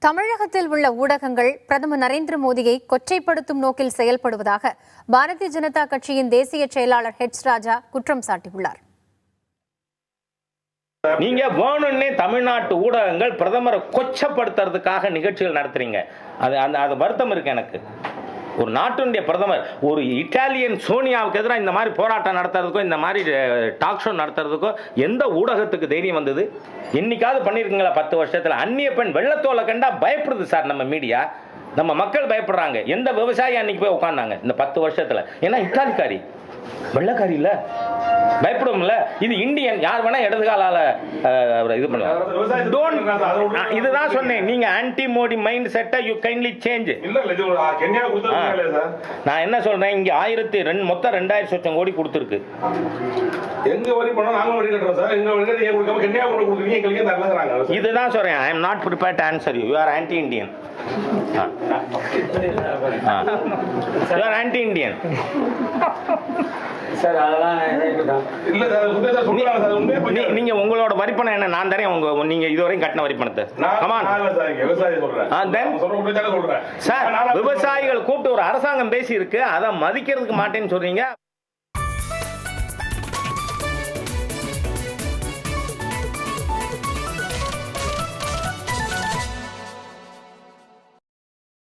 தமிழகத்தில் உள்ள ஊடகங்கள் பிரதமர் நரேந்திர மோடியை கொச்சைப்படுத்தும் நோக்கில் செயல்படுவதாக பாரதிய ஜனதா கட்சியின் தேசிய செயலாளர் ஹெச் ராஜா குற்றம் சாட்டியுள்ளார். நீங்க வேணும்னே தமிழ்நாட்டு ஊடகங்கள் பிரதமரை கொச்சப்படுத்துறதுக்காக நிகழ்ச்சிகள் நடத்துறீங்க. அது வருத்தம் இருக்கு எனக்கு. ஒரு நாட்டினுடைய பிரதமர் ஒரு இட்டாலியன் சோனியாவுக்கு எதிராக இந்த மாதிரி போராட்டம் நடத்துறதுக்கோ இந்த மாதிரி டாக் ஷோ நடத்துறதுக்கோ எந்த ஊடகத்துக்கு தைரியம் வந்தது? என்னைக்காவது பண்ணியிருக்கீங்களா 10 வருஷத்துல? அந்நிய பெண் வெள்ளத்தோலை கண்டா பயப்படுது சார் நம்ம மீடியா, நம்ம மக்கள் பயப்படுறாங்க. எந்த விவசாயி அன்னைக்கு போய் உட்கார்ந்தாங்க இந்த 10 வருஷத்துல? ஏன்னா இத்தாலிக்காரி வெள்ளக்காரி இல்ல, பயப்படும்ல. இது இந்தியன், யார் வேணா இடதுகாலால இது பண்ணலாம். இதுதான் சொன்னேன், நீங்க ஆன்டி மோடி மைண்ட் செட்டை யூ கைண்ட்லி சேஞ்ச். நான் என்ன சொல்றேன், இங்க மொத்தம் 2000 கோடி கொடுத்துருக்கு. இதுதான் சொல்றேன், I am not prepared to answer you. You are anti Indian. You are anti Indian. நீங்க உங்களோட வரிப்பணம் என்ன? நான் தரேன். நீங்க இதுவரையும் கட்டின வரிப்பணத்தை சார், விவசாயிகள் கூப்பிட்டு ஒரு அரசாங்கம் பேசி இருக்கு, அதை மதிக்கிறதுக்கு மாட்டேன்னு சொல்றீங்க.